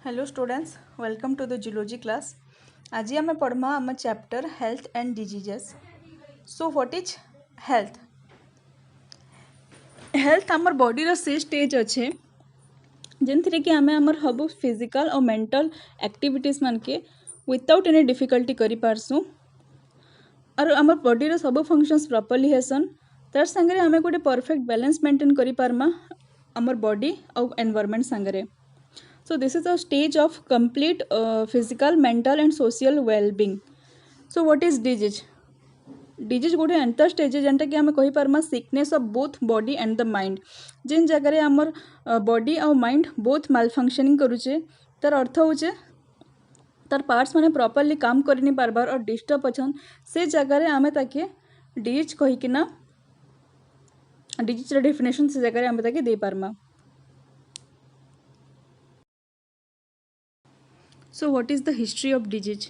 Hello students, welcome to the zoology class. आज आम पढ़मा आम chapter health and diseases. So what is health? Health आमर body से स्टेज अच्छे जिन कि आम आमर हबु फिजिकल और मेंटल एक्टिविटीज मान के विदाउट एनी डिफिकल्टी करि पारसु और आमर बॉडी सब फंक्शंस प्रॉपर्ली हेसन। तार संगे आम गोटे परफेक्ट बैलेंस मेंटेन करि पारमा आमर बॉडी और एनवायरनमेंट संगे। So this is a stage of complete physical, mental and social well-being. So what is disease? Disease गोटे एंतर स्टेज जेनटा कि आम कहि पारमा sickness of both body and the mind. जिन जगह आमर बॉडी और माइंड बोथ माल फंक्शनिंग करुचे तार अर्थ होचे तार पार्ट्स माने प्रॉपर्ली काम करि नि पारबार और डिस्टर्ब अछन से जगह आम ताके डिजीज कहिकिना डिजीज डेफिनेशन से जगह आम ताके दे पारमा। So what is the history of disease?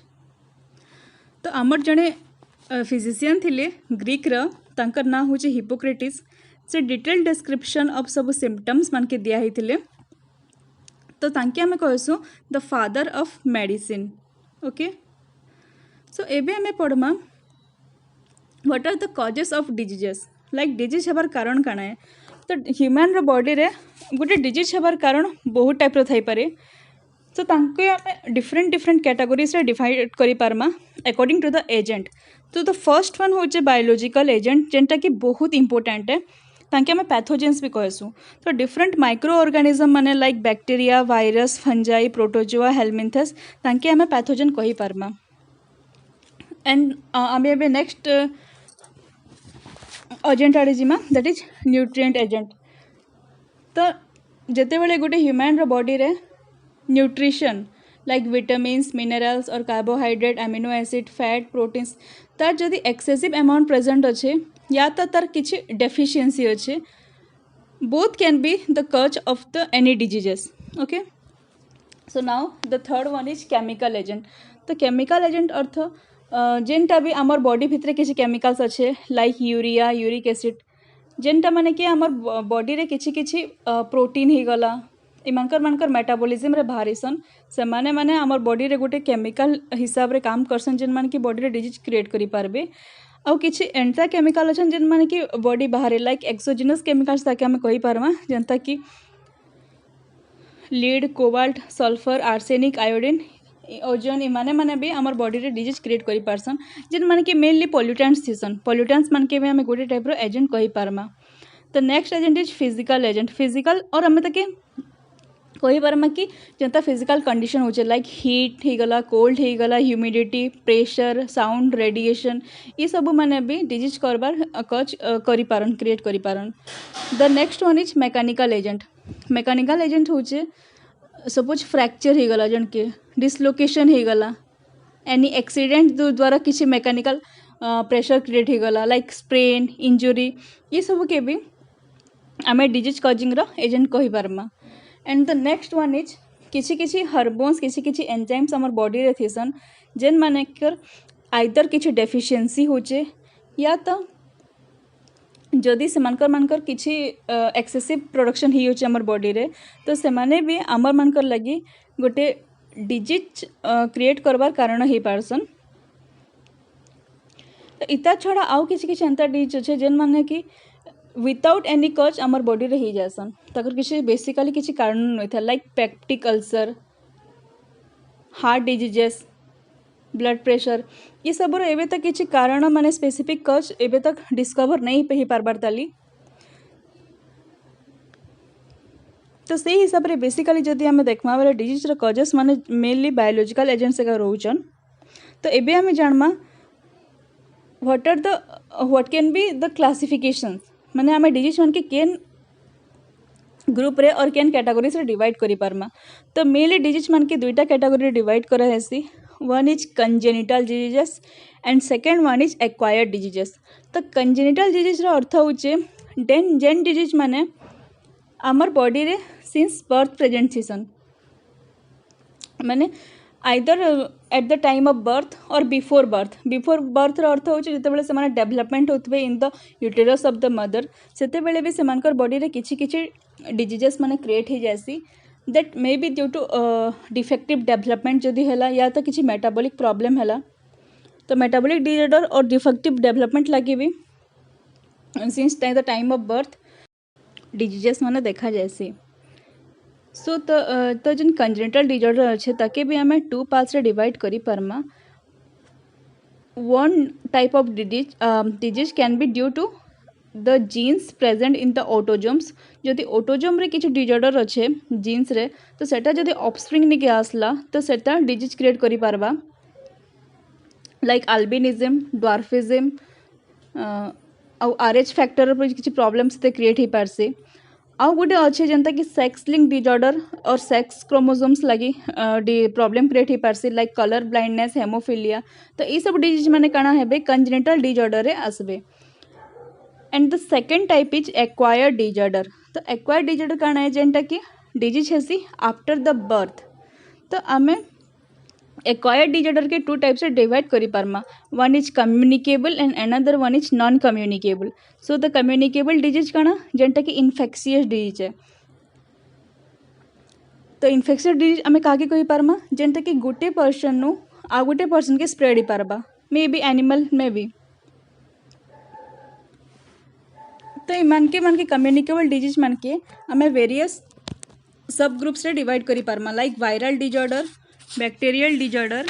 तो आमर जड़े फिजिशियन थिले ग्रीक तांकर ना होचे हिपोक्रेटिस। से डिटेल डिस्क्रिप्शन ऑफ सब सिम्पटम्स मान के दिया हिथिले। तो तांके आमे कहसु the father of medicine. Okay, so एबे आमे पढ़मा what are the causes of diseases. Like disease हेबार कारण काना है? तो ह्यूमन बॉडी रे गोटे डिजीज हेबार कारण बहुत टाइप रो थाई पारे। तो तांके आमे डिफरेंट डिफरेंट कैटेगोरीज रे डिवाइड करि पारमा अकॉर्डिंग टू द एजेंट। तो द फर्स्ट वन होचे बायोलॉजिकल एजेंट जेनटा कि बहुत इंपोर्टेंट है। तांके आमे पैथोजेन्स भी कहसु। तो डिफरेंट माइक्रो ऑर्गेनिज्म माने like bacteria, virus, fungi, protozoa, helminths तांके आमे पैथोजेन कहि पारमा। एंड आमे एबे नेक्स्ट एजेंट आड़े जिमा दैट इज न्यूट्रिएंट एजेंट। तो जेते बेले गोटे ह्यूमन रो बॉडी रे न्यूट्रिशन लाइक विटामिन्स, मिनरल्स और carbohydrate, amino acid, fat, proteins तार जदि एक्सेसिव अमाउंट प्रेजेंट अच्छे या तो तार किछि डेफिशिएंसी अच्छे, बोथ कैन बी द कज of the any diseases. Okay, so now the third one is chemical agent. तो केमिकल एजेंट अर्थ जेनटा भी आमर बॉडी भितर किछि केमिकल्स अच्छे लाइक यूरिया, यूरिक एसिड जेनटा माने कि आमर बॉडी रे किछि किछि प्रोटीन ही गला इमानकर मेटाबॉलिज्म रे बाहरीसन से माने आमर बॉडी रे गोटे केमिकल हिसाब रे काम करसन जेन माने कि बॉडी रे डिजीज क्रिएट करि पारबे। आउ किछि एंटा केमिकल अछन जेन माने कि बॉडी बाहर लाइक एक्सोजिनस केमिकल्स ताके हम कहि पारमा जेंता कि lead, cobalt, sulphur, arsenic, iodine, ozone इमाने भी आमर बॉडी रे डिजीज क्रिएट करि पारसन जेन माने कि मेनली पोल्यूटेंट्स थिसन। पोल्यूटेंट्स मान के भी हम गोटे टाइप रो एजेंट कहि पारमा। तो next agent is physical agent. Physical और हम ताके कहि पारमा कि जेंता फिजिकल कंडीशन होचे लाइक हीट ही गला, कोल्ड ही गला, ह्यूमिडिटी, प्रेशर, साउंड, रेडिएशन ये सब माने भी डिजीज करबार कज करि पारन, क्रिएट करि पारन। The next one is mechanical agent. Mechanical agent होचे सपोज फ्रैक्चर ही गला जन के डिसलोकेशन ही गला, एनी एक्सीडेंट द्वारा किसी मैकेनिकल प्रेशर क्रिएट ही गला लाइक स्प्रेन, इंजुरी ये सब के भी आमे डिजीज कॉजिंग रो एजेंट कहि पारमा। And the next one is किछि हार्मोन्स, किछि एंजाइम्स आमर बॉडी रे थिसन जेन माने कर आइदर किछि डेफिशिएंसी होचे या तो जदि से मानकर किछि एक्सेसिव प्रोडक्शन ही होचे आमर बॉडी रे तो से माने भी आमर मानकर लगी गोटे डिजीज क्रिएट करबार कारण ही पारसन। तो इता छड़ा आउ किछि एंता डिजीज अच्छे जेन माने कि विदाउट एनी कज आमर बॉडी रे ही जासन तकर किछि बेसिकली किछि कारण नै था like peptic ulcer, heart diseases, blood pressure ये सब रो एबे तक किछि कारण माने स्पेसिफिक कज एबे तक डिस्कवर नहीं पे ही पारबार ताली। तो से हिसाब रे बेसिकली जदि हमें देखमा वाला डिजीज रो कजेस माने मेनली बायोलॉजिकल एजेंट्स का रहउचन। तो एबे हमें जानमा what can be the classifications माने हमें डिजीज मान के केन ग्रुप रे और केन कैटेगोरीज रे डिवाइड करि पारमा। तो मेनली डिजीज मान के दुईटा कैटेगोरी रे डिवाइड करा हेसी। One is congenital diseases and second one is acquired diseases. तो कंजेनिटल डिजीज रो अर्थ होचे जेन डिजीज माने आमर बॉडी रे सिंस बर्थ प्रेजेंट थिसन माने either at the time of birth or before birth. Before birth रो अर्थ होचे जेते बेले से माने डेवलपमेंट होतबे in the uterus of the mother सेते बेले भी से मानकर बॉडी रे किछि डिजीजेस माने क्रिएट हो जासी that may be due to defective development जदि है या तो किसी मेटाबॉलिक प्रॉब्लम है तो मेटाबॉलिक डिसऑर्डर और डिफेक्टिव डेवलपमेंट लगे भी since the time of birth diseases माने देखा जाए सो तो जिन कंजेनिटल डिसऑर्डर अच्छे ताके भी आम टू पार्ट्स रे डिवाइड करी परमा one type of disease can be due to the genes present in the autosomes जदि ऑटोजोम रे किसी डिसऑर्डर अच्छे जीन्स रे तो सेटा जदि ऑफस्प्रिंग निके आसला तो सेटा डिजीज क्रिएट करी पारबा like albinism dwarfism R H factor किसी प्रॉब्लम से क्रिएट हो पारसी आउ गोटे अच्छे जेनता कि सेक्स लिंक डिसऑर्डर और सेक्स क्रोमोसोम्स लगी प्रॉब्लम क्रिएट हो पारसी लाइक कलर ब्लाइंडनेस हेमोफिलिया तो ये सब डिजीज माने काना हेबे कंजेनिटल डिसऑर्डर रे आसबे and the second type is acquired disorder तो एक्वायर्ड डिसऑर्डर काना है जेनटा कि डिजीज हेसी आफ्टर द बर्थ तो आमे एक्वायर्ड डिसऑर्डर के टू टाइप से डिवाइड करी पारमा one is communicable and another one is non communicable so the communicable disease काना जेनटा कि इन्फेक्शियस डिजीज है तो इन्फेक्शियस डिजीज आमे काके कहि पारमा जेनटा कि गोटे पर्सन नु आ गोटे पर्सन के स्प्रेड ही पारबा may be animal may be तो मान के कम्युनिकेबल डिजीज मान के आमे वेरियस सब ग्रुप्स रे डिवाइड करी पारमा like viral disorder bacterial disorder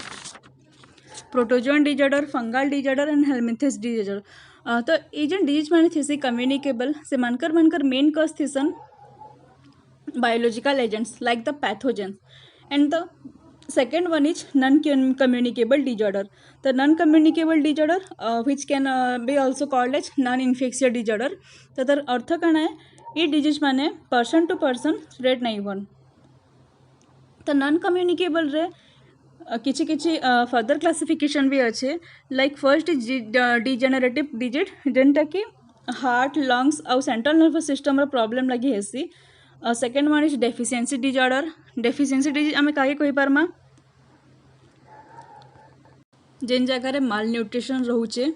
protozoan disorder fungal disorder and helminths disorder तो ये जो डिजीज माने थी कम्युनिकेबल से मानकर मेन कॉज थीसन biological agents like the pathogens and the second one is non communicable disorder तो non communicable disorder which can be also called as non infectious disorder तो तार अर्थ काना है ये डिजीज माने पर्सन टू पर्सन स्प्रेड नहीं वन तो नॉन कम्युनिकेबल रे किछि किछि फर्दर क्लासिफिकेशन भी अच्छे like first is degenerative disease जेनटा कि हार्ट लंग्स आउ सेंट्रल नर्वस सिस्टम रो प्रॉब्लम लगी हेसी second one is deficiency disorder deficiency disease आमे काहे कहि पारमा जेन जगह रे माल न्यूट्रिशन रहउचे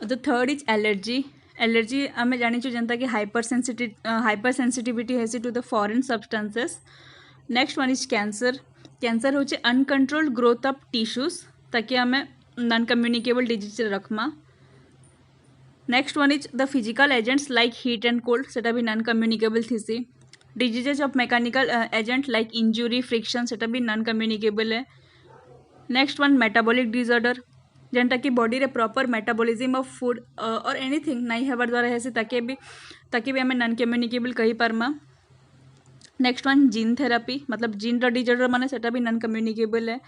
the third is allergy allergy आमे जानि छु जनता कि हाइपर सेंसिटिविटी हेसी to the foreign substances next one is cancer cancer होचे अनकंट्रोल्ड ग्रोथ ऑफ टिश्यूज ताकि आमे non communicable disease Rakhma next one is the physical agents like heat and cold सेटा भी non communicable thesis diseases of mechanical agent like injury friction सेटा भी non communicable है next one metabolic disorder जेनटा कि body रे proper metabolism of food और anything नहीं हेबार द्वारा हेसी ताकि भी आमे नॉन कम्युनिकेबल कहि पारमा नेक्स्ट वन जीन थेरापी मतलब जीन डिसऑर्डर माने सेटा भी नॉन कम्युनिकेबल है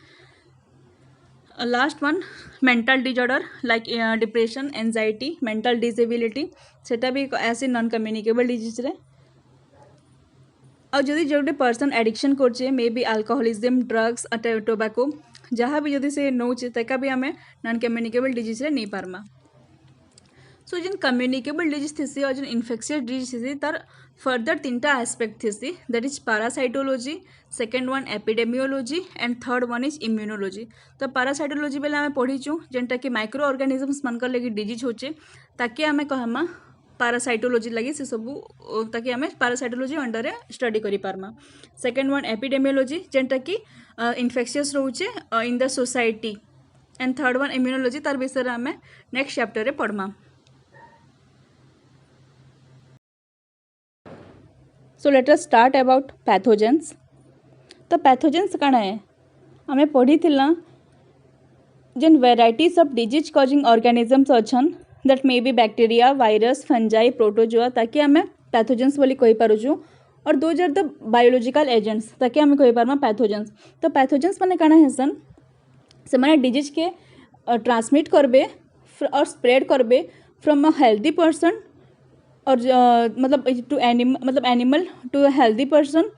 last one mental disorder like depression anxiety mental disability सेटा भी ऐसे नॉन कम्युनिकेबल डिजीज रे और जदि जो पर्सन एडिक्शन करछे may be alcoholism drugs tobacco जहाँ भी जदि से नौचे तका भी आमे नॉन कम्युनिकेबल डिजीज रे नहीं पारमा सो जिन कम्युनिकेबल डिजीज थी और जिन इन्फेक्शियस डिजीज थी तार फर्दर तीनटा एस्पेक्ट थी that is parasitology second one epidemiology and third one is immunology तो पैरासाइटोलॉजी बेले आमे पढ़ीचु जेनटा कि माइक्रो ऑर्गेनिजम्स मानकर लगी डिजीज होचे ताकि आमे कहमा पैरासाइटोलॉजी लगी से सबू ताकि आमे पैरासाइटोलॉजी अंडर रे स्टडी करि पारमा सेकेंड वन एपिडेमियोलॉजी जेनटा कि इन्फेक्शियस रोचे in the society and third one immunology तार विषय आमे नेक्स्ट चैप्टर रे पढ़मा so let us start about pathogens तो पैथोजेंस काना है आमे पढ़ी थिला जेन varieties of disease causing organisms अच्छन that may be bacteria virus fungi protozoa ताकि आमे पैथोजेंस बोली कहि पारुछु और those are the biological agents ताकि आमे कहि पारमा पैथोजेंस तो पैथोजेंस माने काना हेसन से माने डिजीज के ट्रांसमिट करबे और स्प्रेड करबे फ्रॉम अ हेल्दी पर्सन और मतलब to animal to a healthy person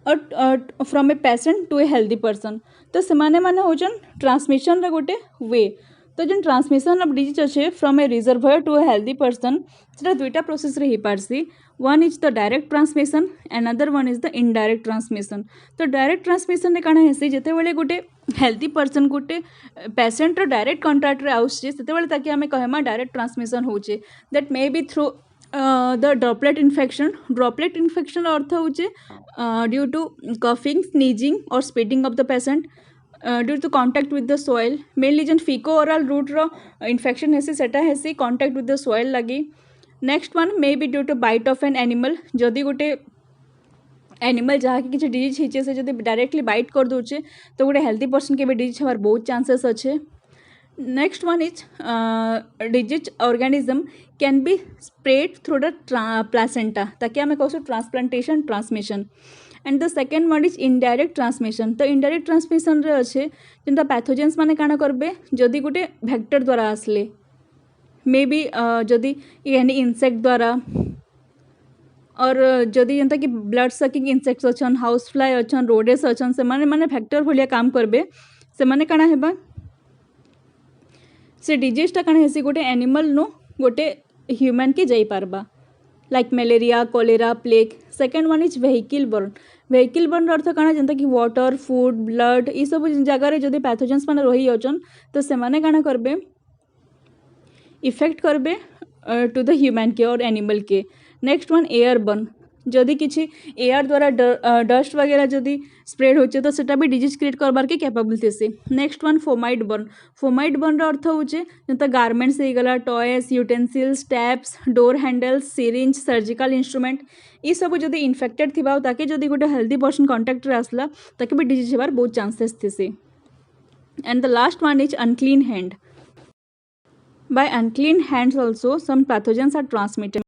or from a patient to a healthy person तो से माने होचन ट्रांसमिशन रे गोटे वे तो जो ट्रांसमिशन ऑफ डिजीज अच्छे from a reservoir to a healthy person से दुईटा प्रोसेस रे ही पारसी one is the direct transmission another one is the indirect transmission तो डायरेक्ट ट्रांसमिशन काना हेसी जेते बेले गोटे हेल्दी पर्सन गोटे पेशेंट डायरेक्ट कॉन्टैक्ट रे आउछे सेते बेले ताकि हमें कहमा डायरेक्ट ट्रांसमिशन होचे that may be through the droplet infection अर्थ हूँ ड्यू टू कफिंग स्नीजिंग और speeding of the patient due to contact with the soil mainly जेन फिको ओरल रूट रो इन्फेक्शन हेसी सेटा हेसी कॉन्टैक्ट विथ द सॉइल लगी next one may be due to bite of an animal जदि गोटे animal जहाँकि किसी डिजीज होचे से जब डायरेक्टली बाइट कर दूचे तो गोटे हेल्थी पर्सन के डिजीज हमार बहुत चांसेस अच्छे next one is disease organism can be spread through the placenta ताकि आम कहूँ transplantation transmission and the second one is indirect transmission तो इनडायरेक्ट ट्रांसमिशन रे अच्छे जेनता पैथोजेन्स माने काना करबे जदि गोटे वेक्टर द्वारा आसले मे बी जदि एनी इनसेक्ट द्वारा और जदि जेनता कि ब्लड सकिंग इनसेक्ट्स अच्छन हाउस फ्लाई अच्छन रोडेस अच्छन से माने फैक्टर भलिया काम करबे से माने काना हेबा से डिजीजटा काना हेसी गोटे एनिमल नु गोटे ह्यूमन के जाई पारबा like malaria cholera plague second one is vehicle borne अर्थ काना जेनता कि वाटर फूड ब्लड ये सब जगार जदि पैथोजेन्स माने रही जाउछन तो से माने काना करबे इफेक्ट करबे टू द ह्यूमन के और एनिमल के नेक्स्ट वन एयर बर्न जदि किसी एयर द्वारा डस्ट वगैरह जदि स्प्रेड होचे तो सेटा भी डिजीज क्रिएट करबार के कैपेबिलिटी से नेक्स्ट वन फोमाइट बर्न अर्थ होचे जेनता गारमेंट्स हो गला toys utensils taps door handles syringe surgical instrument ये सब जदि इन्फेक्टेड थिबा ताके जदि गोटे हेल्थी पर्सन कांटेक्ट रे आसला ताके भी डिजीज हेबार बहुत चांसेस थे and the last one is unclean hand by unclean hands also some pathogens are transmitted